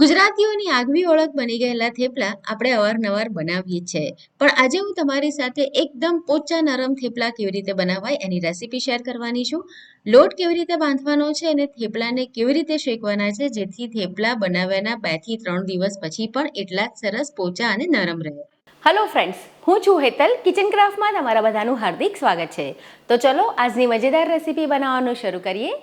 ગુજરાતીઓની આગવી ઓળખ બની ગયેલા થેપલા આપણે અવારનવાર બનાવીએ જ છે. પણ આજે હું તમારી સાથે એકદમ પોચા નરમ થેપલા કેવી રીતે બનાવાય એની રેસીપી શેર કરવાની છું. લોટ કેવી રીતે બાંધવાનો છે અને થેપલાને કેવી રીતે શેકવાના છે જેથી થેપલા બનાવ્યાના 2 થી 3 દિવસ પછી પણ એટલા જ સરસ પોચા અને નરમ રહે. હેલો ફ્રેન્ડ્સ, હું છું હેતલ. કિચન ક્રાફ્ટમાં તમારા બધાનું હાર્દિક સ્વાગત છે. તો ચલો આજની મજેદાર રેસીપી બનાવવાનું શરૂ કરીએ.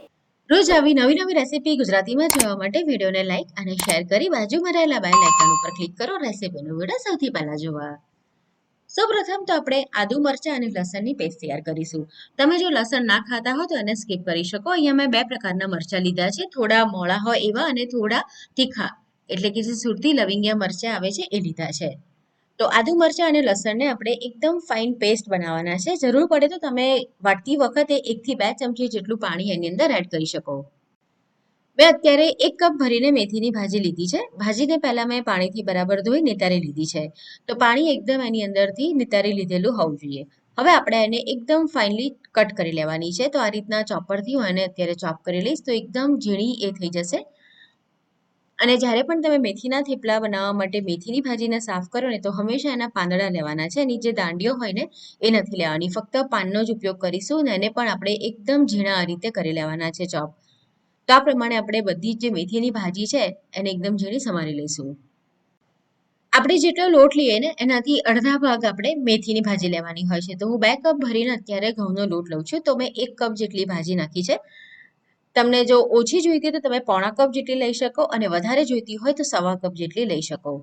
રોજ આવી નવી નવી રેસીપી ગુજરાતીમાં જોવા માટે વિડીયોને લાઇક અને શેર કરી બાજુમાં રહેલા બેલ આઇકન ઉપર ક્લિક કરો રેસીપીનો વિડીયો સૌથી પહેલા જોવા. સૌપ્રથમ તો આપણે આદુ મરચાં અને લસણની પેસ્ટ તૈયાર કરીશું. તમે જો લસણ ના ખાતા હો તો એને સ્કીપ કરી શકો. અહીંયા મેં 2 પ્રકારના મરચાં લીધા છે, થોડા મોળા હોય એવા અને થોડા તીખા, એટલે કે જે સુરતી લવિંગિયા મરચાં આવે છે એ લીધા છે. તો આદુ મરચાં અને લસણને આપણે એકદમ ફાઇન પેસ્ટ બનાવવાના છે. જરૂર પડે તો તમે વાટતી વખતે 1 થી 2 ચમચી જેટલું પાણી એની અંદર એડ કરી શકો. મેં અત્યારે 1 કપ ભરીને મેથીની ભાજી લીધી છે. ભાજીને પહેલા મેં પાણીથી બરાબર ધોઈ નિતારી લીધી છે. તો પાણી એકદમ એની અંદરથી નિતારી લીધેલું હોવું જોઈએ. હવે આપણે એને એકદમ ફાઇનલી કટ કરી લેવાની છે. તો આ રીતના ચોપરથી હું એને અત્યારે ચોપ કરી લઈશ તો એકદમ ઝીણી એ થઈ જશે. અને જ્યારે પણ તમે મેથીના થેપલા બનાવવા માટે મેથીની ભાજીને સાફ કરો ને તો હંમેશા એના પાંદડા લેવાના છે. એની જે દાંડીઓ હોય ને એ નથી લેવાની, ફક્ત પાનનો જ ઉપયોગ કરીશું અને એને પણ આપણે એકદમ ઝીણા આ રીતે કરી લેવાના છે ચોપ. તો આ પ્રમાણે આપણે બધી જ જે મેથીની ભાજી છે એને એકદમ ઝીણી સમારી લઈશું. આપણે જેટલો લોટ લઈએ ને એનાથી અડધા ભાગ આપણે મેથીની ભાજી લેવાની હોય છે. તો હું 2 કપ ભરીને અત્યારે ઘઉંનો લોટ લઉં છું. તો મેં 1 કપ જેટલી ભાજી નાખી છે. તમને જો ઓછી જોઈતી તો તમે પોણા કપ જેટલી લઈ શકો અને વધારે જોઈતી હોય તો સવા કપ જેટલી લઈ શકો.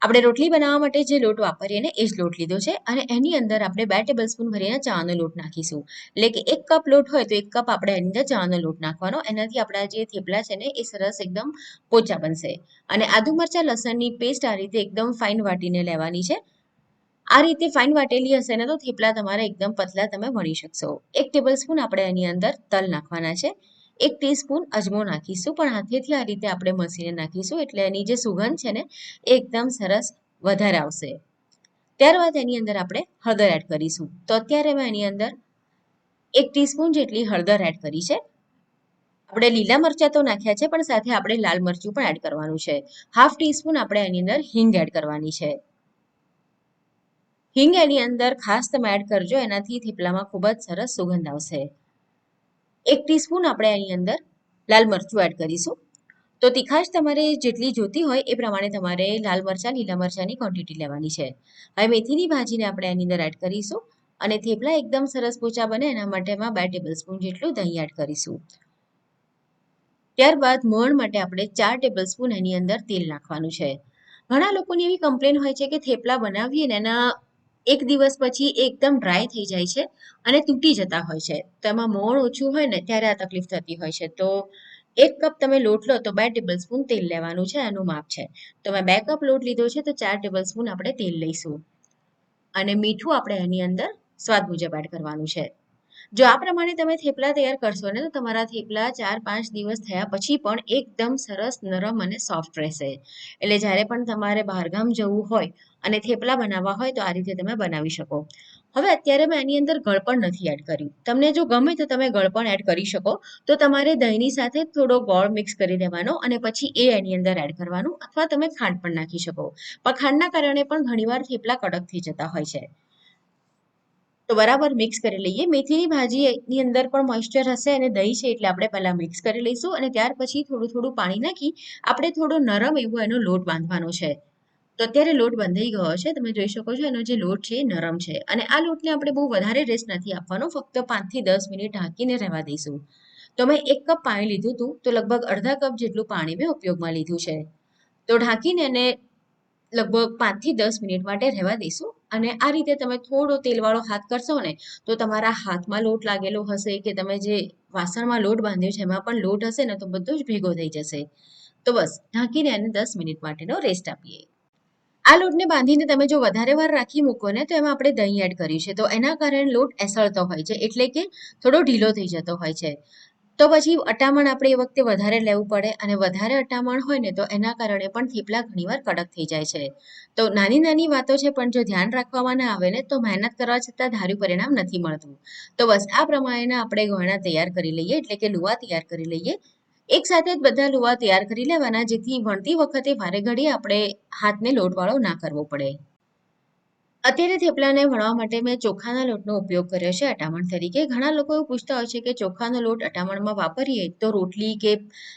આપણે રોટલી બનાવવા માટે જે લોટ વાપરીએ ને એ જ લોટ લીધો છે અને એની અંદર આપણે 2 ટેબલસ્પૂન ભરીને ચાનો લોટ નાખીશું. એટલે કે 1 કપ લોટ હોય તો 1 કપ આપણે એની અંદર ચાનો લોટ નાખવાનો. એનાથી આપણા જે થેપલા છે ને એ સરસ એકદમ પોચા બનશે. અને આદુ મરચાં લસણની પેસ્ટ આ રીતે એકદમ ફાઇન વાટીને લેવાની છે. આ રીતે ફાઇન વાટેલી હશે ને તો થેપલા તમારા એકદમ પતલા તમે વણી શકશો. 1 ટેબલસ્પૂન આપણે એની અંદર તલ નાખવાના છે. 1 ટીસ્પૂન અજમો નાખીશું, પણ હાથેથી આ રીતે આપણે મસીને નાખીશું એટલે એની જે સુગંધ છે ને એ એકદમ સરસ વધારે આવશે. ત્યારબાદ એની અંદર આપણે હળદર એડ કરીશું. તો અત્યારે મેં એની અંદર 1 ટીસ્પૂન જેટલી હળદર એડ કરી છે. આપણે લીલા મરચાં તો નાખ્યા છે પણ સાથે આપણે લાલ મરચું પણ એડ કરવાનું છે. હાફ ટીસ્પૂન આપણે એની અંદર હિંગ એડ કરવાની છે. હિંગ એની અંદર ખાસ તમે એડ કરજો, એનાથી થેપલામાં ખૂબ જ સરસ સુગંધ આવશે. 1 ટીસ્પૂન આપણે એની અંદર લાલ મરચું એડ કરીશું. તો તીખાશ તમારે જેટલી જોતી હોય એ પ્રમાણે તમારે લાલ મરચાં લીલા મરચાંની ક્વોન્ટિટી લેવાની છે. હવે મેથીની ભાજીને આપણે એની અંદર એડ કરીશું અને થેપલા એકદમ સરસ પોચા બને એના માટે એમાં 2 ટેબલસ્પૂન જેટલું દહીં એડ કરીશું. ત્યારબાદ મોણ માટે આપણે 4 ટેબલસ્પૂન એની અંદર તેલ નાખવાનું છે. ઘણા લોકોની એવી કમ્પ્લેન હોય છે કે થેપલા બનાવીએ ને એના 1 દિવસ પછી એકદમ ડ્રાય થઈ જાય છે અને તૂટી જતા હોય છે. તો એમાં મોણ ઓછું હોય ને ત્યારે આ તકલીફ થતી હોય છે. તો 1 કપ તમે લોટ લો તો 2 ટેબલસ્પૂન તેલ લેવાનું છે, એનું માપ છે. તો મેં 2 કપ લોટ લીધો છે તો 4 ટેબલસ્પૂન આપણે તેલ લઈશું. અને મીઠું આપણે એની અંદર સ્વાદ મુજબ એડ કરવાનું છે. જો આ પ્રમાણે તમે થેપલા તૈયાર કરશો ને તો તમારા થેપલા 4-5 દિવસ થયા પછી પણ એકદમ સરસ નરમ અને સોફ્ટ રહેશે. એટલે જ્યારે પણ તમારે બહારગામ જવું હોય અને થેપલા બનાવવા હોય તો આ રીતે તમે બનાવી શકો. હવે અત્યારે મેં એની અંદર ગળપણ નથી એડ કર્યું. તમને જો ગમે તો તમે ગળપણ એડ કરી શકો. તો તમારે દહીંની સાથે થોડો ગોળ મિક્સ કરી દેવાનો અને પછી એ એની અંદર એડ કરવાનું, અથવા તમે ખાંડ પણ નાખી શકો. પણ ખાંડના કારણે પણ ઘણીવાર થેપલા કડક થઈ જતા હોય છે. તો બરાબર મિક્સ કરી લઈએ. મેથીની ભાજીની અંદર પણ મોઇસ્ચર હશે અને દહીં છે એટલે આપણે પહેલા મિક્સ કરી લઈશું અને ત્યાર પછી થોડું થોડું પાણી નાખી આપણે થોડો નરમ એવો એનો લોટ બાંધવાનો છે. તો અત્યારે લોટ બંધાઈ ગયો છે. તમે જોઈ શકો છો એનો જે લોટ છે એ નરમ છે અને આ લોટને આપણે બહુ વધારે રેસ્ટ નથી આપવાનો, ફક્ત 5 થી 10 મિનિટ ઢાંકીને રહેવા દઈશું. તો મેં 1 કપ પાણી લીધું હતું તો લગભગ અડધા કપ જેટલું પાણી મેં ઉપયોગમાં લીધું છે. તો ઢાંકીને એને લગભગ 5 થી 10 મિનિટ માટે રહેવા દઈશું. અને આ રીતે તમે થોડો તેલવાળો હાથ કરશો ને તો તમારા હાથમાં લોટ લાગેલો હશે કે તમે જે વાસણમાં લોટ બાંધ્યો છે એમાં પણ લોટ હશે ને તો બધો જ ભેગો થઈ જશે. તો બસ ઢાંકીને એને 10 મિનિટ માટેનો રેસ્ટ આપીએ. આ લોટને બાંધીને તમે જો વધારે વાર રાખી મૂકો ને તો એમાં આપણે દહીં એડ કર્યું છે. તો એના કારણે લોટ એસળતો હોય છે, એટલે કે થોડો ઢીલો થઈ જતો હોય છે. તો પછી અટામણ આપણે એ વખતે વધારે લેવું પડે અને વધારે અટામણ હોય ને તો એના કારણે પણ થેપલા ઘણીવાર કડક થઈ જાય છે. તો નાની નાની વાતો છે પણ જો ધ્યાન રાખવામાં ના આવે ને તો મહેનત કરવા છતાં ધાર્યું પરિણામ નથી મળતું. તો બસ આ પ્રમાણેના આપણે ગોળણા તૈયાર કરી લઈએ, એટલે કે લુવા તૈયાર કરી લઈએ. એક સાથે જ બધા લુવા તૈયાર કરી લેવાના, જેથી વણતી વખતે વારે ઘડીએ આપણે હાથને લોટવાળો ના કરવો પડે. અત્યારે થેપલાને વણવા માટે મેં ચોખાના લોટનો ઉપયોગ કર્યો છે અટામણ તરીકે. ઘણા લોકો એવું પૂછતા હોય છે કે ચોખાનો લોટ અટામણમાં વાપરીએ તો રોટલી કે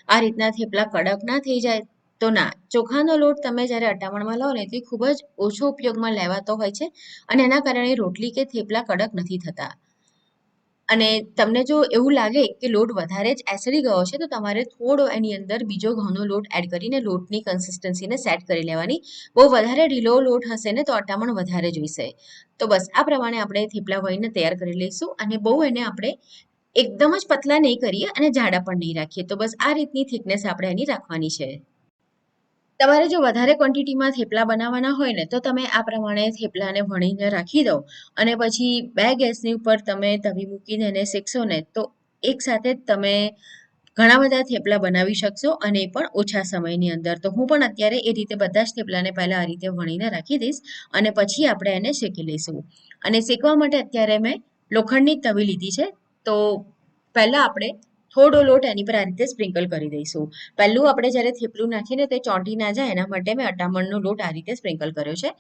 આ રીતના થેપલા કડક ના થઈ જાય? તો ના, ચોખાનો લોટ તમે જ્યારે અટામણમાં લો ને તે ખૂબ જ ઓછો ઉપયોગમાં લેવાતો હોય છે અને એના કારણે રોટલી કે થેપલા કડક નથી થતા. અને તમને જો એવું લાગે કે લોટ વધારે જ એસડી ગયો છે તો તમારે થોડો એની અંદર બીજો ઘઉંનો લોટ એડ કરીને લોટની કન્સિસ્ટન્સીને સેટ કરી લેવાની. બહુ વધારે ઢીલો લોટ હશે ને તો અટામણ વધારે જોઈશે. તો બસ આ પ્રમાણે આપણે થેપલા વણીને તૈયાર કરી લઈશું અને બહુ એને આપણે એકદમ જ પતલા નહીં કરીએ અને જાડા પણ નહીં રાખીએ. તો બસ આ રીતની થિકનેસ આપણે એની રાખવાની છે. તમારે જો વધારે ક્વોન્ટિટીમાં થેપલા બનાવવાના હોય ને તો તમે આ પ્રમાણે થેપલાને વણીને રાખી દો અને પછી 2 ગેસની ઉપર તમે તવી મૂકીને એને શેકશો ને તો એકસાથે જ તમે ઘણા બધા થેપલા બનાવી શકશો અને એ પણ ઓછા સમયની અંદર. તો હું પણ અત્યારે એ રીતે બધા જ થેપલાને પહેલા આ રીતે વણીને રાખી દઈશ અને પછી આપણે એને શેકી લઈશું. અને શેકવા માટે અત્યારે મેં લોખંડની તવી લીધી છે. તો પહેલા આપણે થોડો લોટ એની પર આ રીતે સ્પ્રિંકલ કરી દઈશું. પહેલું આપણે જ્યારે થેપલું નાખીને તે ચોંટી ના જાય એના માટે મેં અટામણનો લોટ આ રીતે સ્પ્રિંકલ કર્યો છે.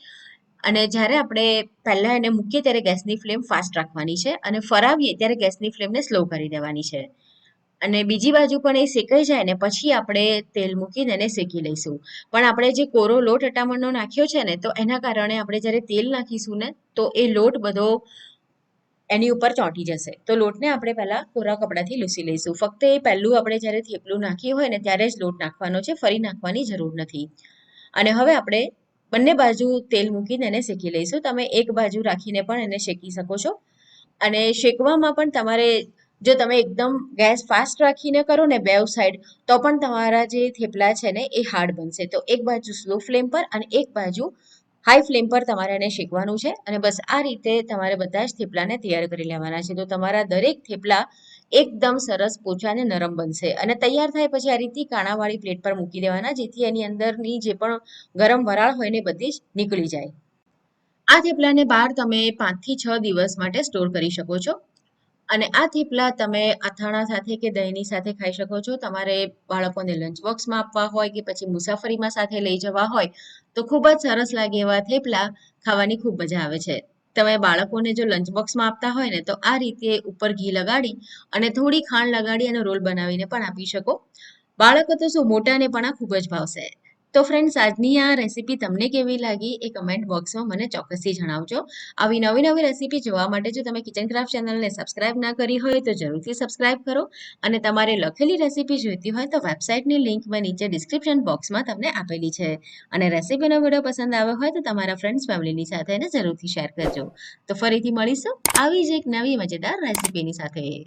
અને જ્યારે આપણે પહેલા એને મૂકીએ ત્યારે ગેસની ફ્લેમ ફાસ્ટ રાખવાની છે અને ફરાવીએ ત્યારે ગેસની ફ્લેમને સ્લો કરી દેવાની છે. અને બીજી બાજુ પણ એ શેકાઈ જાય ને પછી આપણે તેલ મૂકીને એને શેકી લઈશું. પણ આપણે જે કોરો લોટ અટામણનો નાખ્યો છે ને તો એના કારણે આપણે જ્યારે તેલ નાખીશું ને તો એ લોટ બધો એની ઉપર ચોંટી જશે. તો લોટને આપણે પહેલા કોરા કપડાથી લૂછી લઈશું. ફક્ત એ પહેલું આપણે જ્યારે થેપલું નાખ્યું હોય ને ત્યારે જ લોટ નાખવાનો છે, ફરી નાખવાની જરૂર નથી. અને હવે આપણે બંને બાજુ તેલ મૂકીને એને શેકી લઈશું. તમે એક બાજુ રાખીને પણ એને શેકી શકો છો. અને શેકવામાં પણ તમારે જો તમે એકદમ ગેસ ફાસ્ટ રાખીને કરો ને બેવ સાઈડ તો પણ તમારા જે થેપલા છે ને એ હાર્ડ બનશે. તો એક બાજુ સ્લો ફ્લેમ પર અને એક બાજુ હાઈ ફ્લેમ પર તમારે એને શેકવાનું છે અને બસ આ રીતે તમારે બધા જ થેપલાને તૈયાર કરી લેવાના છે. તો તમારા દરેક થેપલા એકદમ સરસ પોચા અને નરમ બનશે અને તૈયાર થાય પછી આ રીતે કાણાવાળી પ્લેટ પર મૂકી દેવાના, જેથી એની અંદરની જે પણ ગરમ વરાળ હોય ને બધી જ નીકળી જાય. આ થેપલાને બહાર તમે 5 થી 6 દિવસ માટે સ્ટોર કરી શકો છો. અને આ થેપલા તમે અથાણા સાથે કે દહીંની સાથે ખાઈ શકો છો. તમારે બાળકોને લંચ બોક્સમાં આપવા હોય કે પછી મુસાફરીમાં સાથે લઈ જવા હોય તો ખૂબ જ સરસ લાગે એવા થેપલા ખાવાની ખૂબ મજા આવે છે. તમે બાળકોને જો લંચ બોક્સમાં આપતા હોય ને તો આ રીતે ઉપર ઘી લગાડી અને થોડી ખાંડ લગાડી અને રોલ બનાવીને પણ આપી શકો. બાળકો તો શું, મોટાને પણ આ ખૂબ જ ભાવશે. તો ફ્રેન્ડ્સ, આજની આ રેસીપી તમને કેવી લાગી એ કમેન્ટ બોક્સમાં મને ચોક્કસથી જણાવજો. આવી નવી નવી રેસીપી જોવા માટે જો તમે કિચન ક્રાફ્ટ ચેનલને સબસ્ક્રાઇબ ના કરી હોય તો જરૂરથી સબસ્ક્રાઇબ કરો. અને તમારે લખેલી રેસીપી જોઈતી હોય તો વેબસાઇટની લિંક મેં નીચે ડિસ્ક્રિપ્શન બોક્સમાં તમને આપેલી છે. અને રેસીપીનો વિડીયો પસંદ આવ્યો હોય તો તમારા ફ્રેન્ડ્સ ફેમિલીની સાથે એને જરૂરથી શેર કરજો. તો ફરીથી મળીશું આવી જ એક નવી મજેદાર રેસીપીની સાથે.